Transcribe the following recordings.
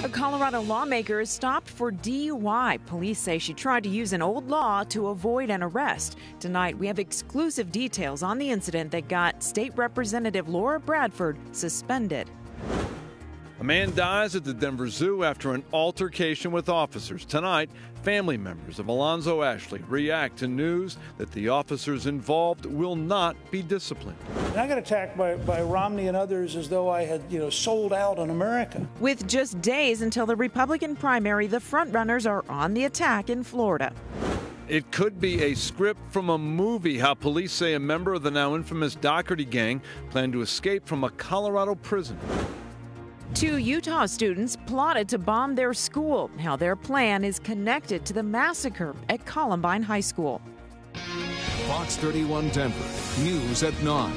A Colorado lawmaker is stopped for DUI. Police say she tried to use an old law to avoid an arrest. Tonight, we have exclusive details on the incident that got State Representative Laura Bradford suspended. A man dies at the Denver Zoo after an altercation with officers. Tonight, family members of Alonzo Ashley react to news that the officers involved will not be disciplined. I got attacked by Romney and others as though I had, sold out on America. With just days until the Republican primary, the frontrunners are on the attack in Florida. It could be a script from a movie, how police say a member of the now infamous Doherty gang planned to escape from a Colorado prison. 2 Utah students plotted to bomb their school. How their plan is connected to the massacre at Columbine High School. Fox 31 Denver, news at 9.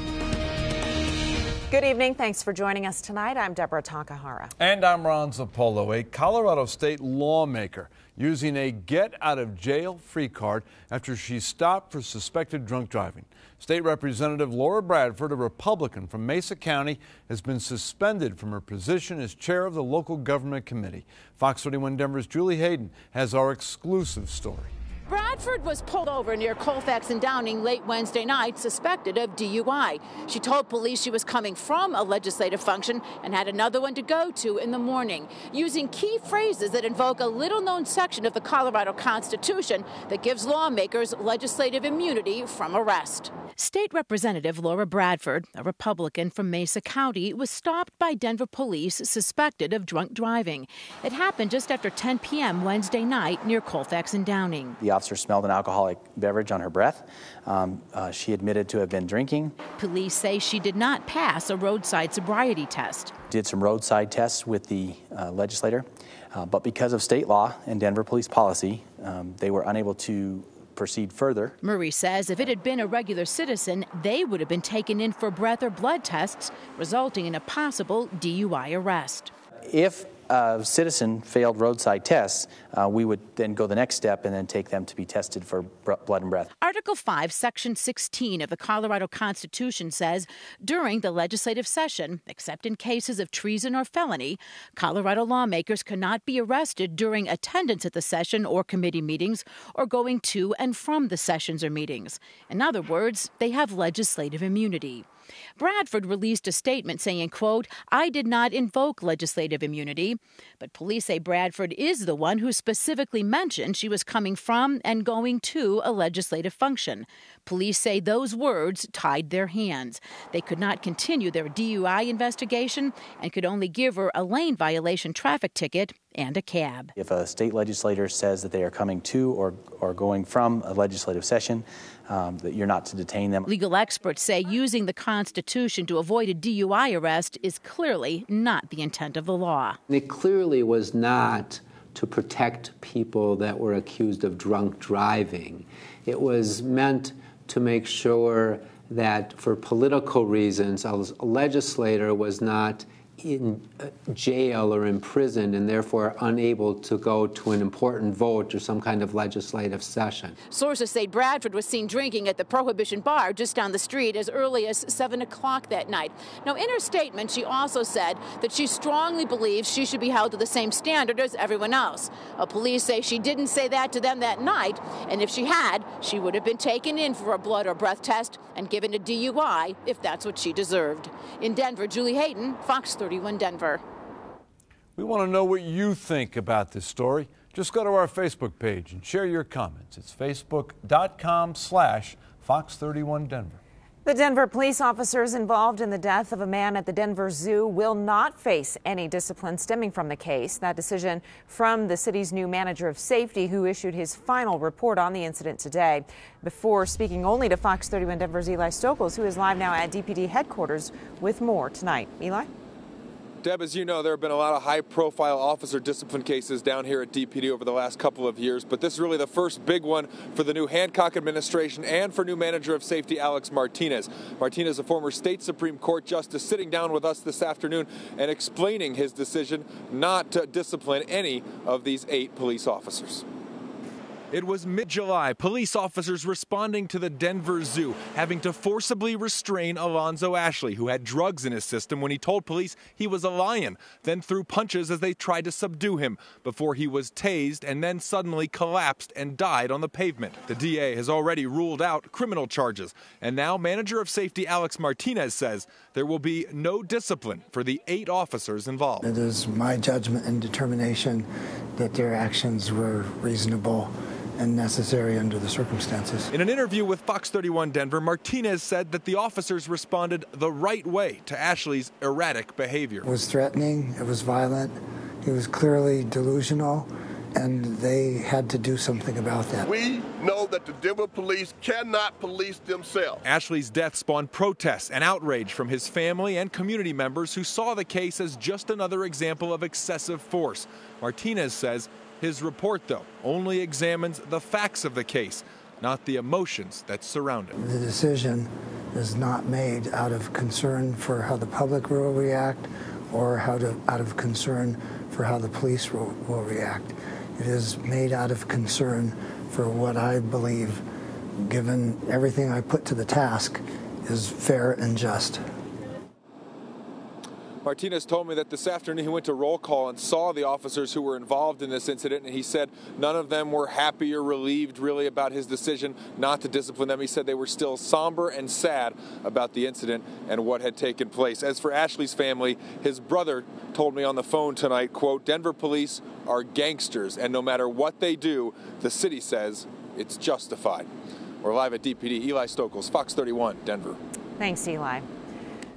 Good evening. Thanks for joining us tonight. I'm Deborah Takahara. And I'm Ron Zappolo. A Colorado state lawmaker using a get-out-of-jail-free card after she stopped for suspected drunk driving. State Representative Laura Bradford, a Republican from Mesa County, has been suspended from her position as chair of the local government committee. Fox 31 Denver's Julie Hayden has our exclusive story. Bradford was pulled over near Colfax and Downing late Wednesday night, suspected of DUI. She told police she was coming from a legislative function and had another one to go to in the morning, using key phrases that invoke a little-known section of the Colorado Constitution that gives lawmakers legislative immunity from arrest. State Representative Laura Bradford, a Republican from Mesa County, was stopped by Denver police suspected of drunk driving. It happened just after 10 p.m. Wednesday night near Colfax and Downing. The officer smelled an alcoholic beverage on her breath. She admitted to have been drinking. Police say she did not pass a roadside sobriety test. Did some roadside tests with the legislator, but because of state law and Denver police policy, they were unable to proceed further. Murray says if it had been a regular citizen, they would have been taken in for breath or blood tests, resulting in a possible DUI arrest. If a citizen failed roadside tests, we would then go the next step and then take them to be tested for blood and breath. Article 5, Section 16 of the Colorado Constitution says during the legislative session, except in cases of treason or felony, Colorado lawmakers cannot be arrested during attendance at the session or committee meetings or going to and from the sessions or meetings. In other words, they have legislative immunity. Bradford released a statement saying, quote, "I did not invoke legislative immunity," but police say Bradford is the one who specifically mentioned she was coming from and going to a legislative function. Police say those words tied their hands. They could not continue their DUI investigation and could only give her a lane violation traffic ticket and a cab. If a state legislator says that they are coming to or going from a legislative session, that you're not to detain them. Legal experts say using the Constitution to avoid a DUI arrest is clearly not the intent of the law. It clearly was not to protect people that were accused of drunk driving. It was meant to make sure that for political reasons, a legislator was not in jail or imprisoned and therefore unable to go to an important vote or some kind of legislative session. Sources say Bradford was seen drinking at the Prohibition Bar just down the street as early as 7 o'clock that night. Now, in her statement, she also said that she strongly believes she should be held to the same standard as everyone else. Police say she didn't say that to them that night, and if she had, she would have been taken in for a blood or breath test and given a DUI if that's what she deserved. In Denver, Julie Hayden, Fox 31 Denver. We want to know what you think about this story. Just go to our Facebook page and share your comments. It's facebook.com/Fox31Denver. The Denver police officers involved in the death of a man at the Denver Zoo will not face any discipline stemming from the case. That decision from the city's new manager of safety, who issued his final report on the incident today. Before speaking only to Fox 31 Denver's Eli Stokos, who is live now at DPD headquarters with more tonight. Eli? Deb, as you know, there have been a lot of high-profile officer discipline cases down here at DPD over the last couple of years, but this is really the first big one for the new Hancock administration and for new manager of safety Alex Martinez. Martinez, a former state Supreme Court justice, sitting down with us this afternoon and explaining his decision not to discipline any of these 8 police officers. It was mid-July. Police officers responding to the Denver Zoo having to forcibly restrain Alonzo Ashley, who had drugs in his system when he told police he was a lion, then threw punches as they tried to subdue him before he was tased and then suddenly collapsed and died on the pavement. The DA has already ruled out criminal charges, and now Manager of Safety Alex Martinez says there will be no discipline for the 8 officers involved. It is my judgment and determination that their actions were reasonable and necessary under the circumstances. In an interview with Fox 31 Denver, Martinez said that the officers responded the right way to Ashley's erratic behavior. It was threatening, it was violent, he was clearly delusional, and they had to do something about that. We know that the Denver police cannot police themselves. Ashley's death spawned protests and outrage from his family and community members who saw the case as just another example of excessive force. Martinez says his report, though, only examines the facts of the case, not the emotions that surround it. The decision is not made out of concern for how the public will react or out of concern for how the police will react. It is made out of concern for what I believe, given everything I put to the task, is fair and just. Martinez told me that this afternoon he went to roll call and saw the officers who were involved in this incident, and he said none of them were happy or relieved really about his decision not to discipline them. He said they were still somber and sad about the incident and what had taken place. As for Ashley's family, his brother told me on the phone tonight, quote, Denver police are gangsters, and no matter what they do, the city says it's justified. We're live at DPD. Eli Stokels, Fox 31, Denver. Thanks, Eli.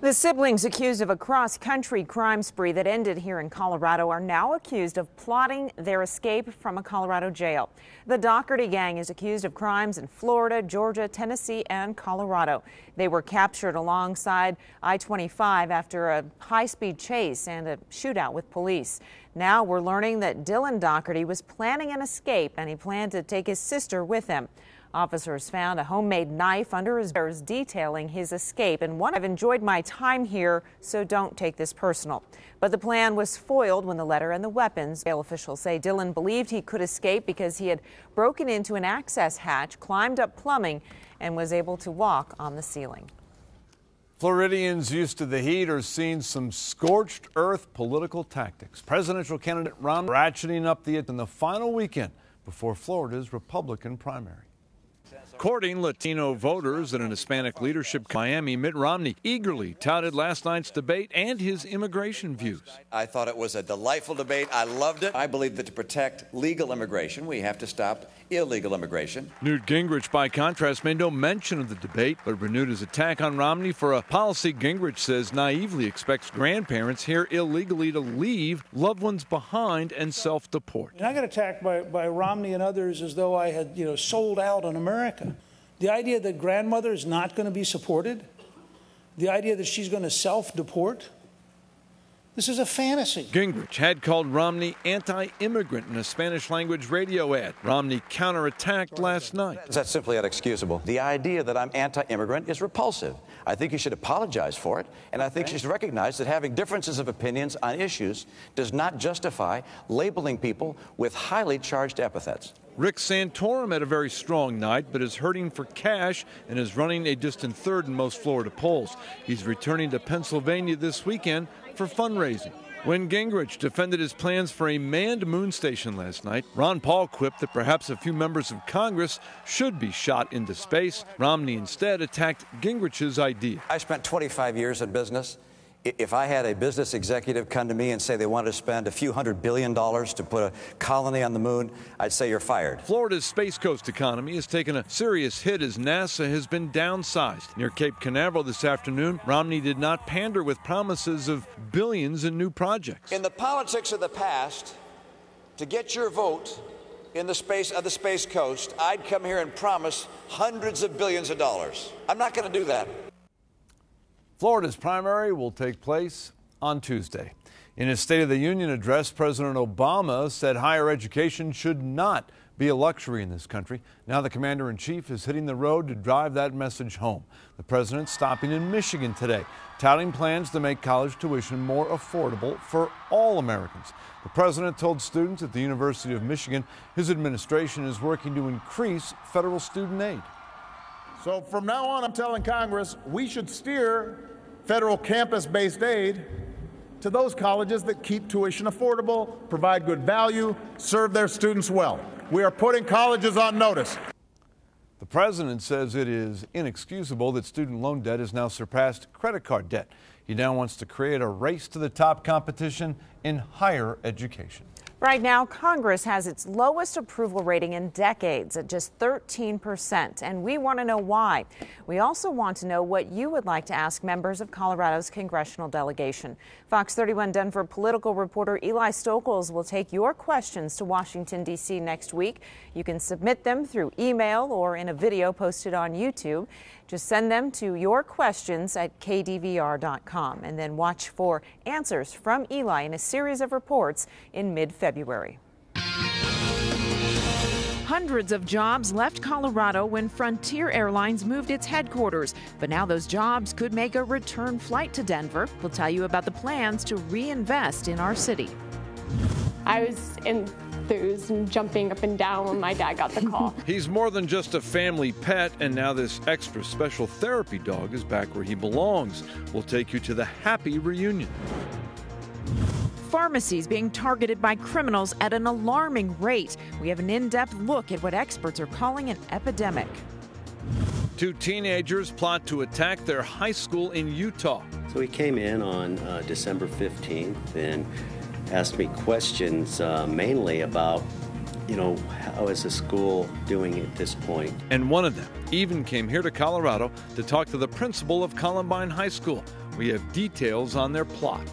The siblings accused of a cross-country crime spree that ended here in Colorado are now accused of plotting their escape from a Colorado jail. The Doherty gang is accused of crimes in Florida, Georgia, Tennessee, and Colorado. They were captured alongside I-25 after a high-speed chase and a shootout with police. Now we're learning that Dylan Doherty was planning an escape, and he planned to take his sister with him. Officers found a homemade knife under his bed detailing his escape, and I've enjoyed my time here, so don't take this personal. But the plan was foiled when the letter and the weapons. Jail officials say Dylan believed he could escape because he had broken into an access hatch, climbed up plumbing, and was able to walk on the ceiling. Floridians used to the heat are seeing some scorched earth political tactics. Presidential candidate Romney ratcheting up the heat in the final weekend before Florida's Republican primary. Courting Latino voters in an Hispanic leadership in Miami, Mitt Romney eagerly touted last night's debate and his immigration views. I thought it was a delightful debate. I loved it. I believe that to protect legal immigration, we have to stop illegal immigration. Newt Gingrich, by contrast, made no mention of the debate, but renewed his attack on Romney for a policy Gingrich says naively expects grandparents here illegally to leave loved ones behind and self-deport. And I got attacked by Romney and others as though I had, sold out on America. The idea that grandmother is not going to be supported, the idea that she's going to self-deport, this is a fantasy. Gingrich had called Romney anti-immigrant in a Spanish-language radio ad. Romney counterattacked last night. That's simply inexcusable. The idea that I'm anti-immigrant is repulsive. I think you should apologize for it, and I think you should recognize that having differences of opinions on issues does not justify labeling people with highly charged epithets. Rick Santorum had a very strong night, but is hurting for cash and is running a distant third in most Florida polls. He's returning to Pennsylvania this weekend for fundraising. When Gingrich defended his plans for a manned moon station last night, Ron Paul quipped that perhaps a few members of Congress should be shot into space. Romney instead attacked Gingrich's idea. I spent 25 years in business. If I had a business executive come to me and say they wanted to spend a few $100 billion to put a colony on the moon, I'd say you're fired. Florida's Space Coast economy has taken a serious hit as NASA has been downsized. Near Cape Canaveral this afternoon, Romney did not pander with promises of billions in new projects. In the politics of the past, to get your vote in the space of the Space Coast, I'd come here and promise hundreds of billions of dollars. I'm not going to do that. Florida's primary will take place on Tuesday. In his State of the Union address, President Obama said higher education should not be a luxury in this country. Now the commander-in-chief is hitting the road to drive that message home. The president stopping in Michigan today, touting plans to make college tuition more affordable for all Americans. The president told students at the University of Michigan his administration is working to increase federal student aid. So from now on, I'm telling Congress we should steer federal campus-based aid to those colleges that keep tuition affordable, provide good value, serve their students well. We are putting colleges on notice. The president says it is inexcusable that student loan debt has now surpassed credit card debt. He now wants to create a race to the top competition in higher education. Right now, Congress has its lowest approval rating in decades at just 13%, and we want to know why. We also want to know what you would like to ask members of Colorado's congressional delegation. Fox 31 Denver political reporter Eli Stokols will take your questions to Washington, D.C. next week. You can submit them through email or in a video posted on YouTube. Just send them to yourquestions@kdvr.com and then watch for answers from Eli in a series of reports in mid-February. Hundreds of jobs left Colorado when Frontier Airlines moved its headquarters, but now those jobs could make a return flight to Denver. We'll tell you about the plans to reinvest in our city. I was enthused and jumping up and down when my dad got the call. He's more than just a family pet, and now this extra special therapy dog is back where he belongs. We'll take you to the happy reunion. Pharmacies being targeted by criminals at an alarming rate. We have an in-depth look at what experts are calling an epidemic. Two teenagers plot to attack their high school in Utah. So he came in on December 15th and asked me questions mainly about, how is the school doing at this point? And one of them even came here to Colorado to talk to the principal of Columbine High School. We have details on their plot.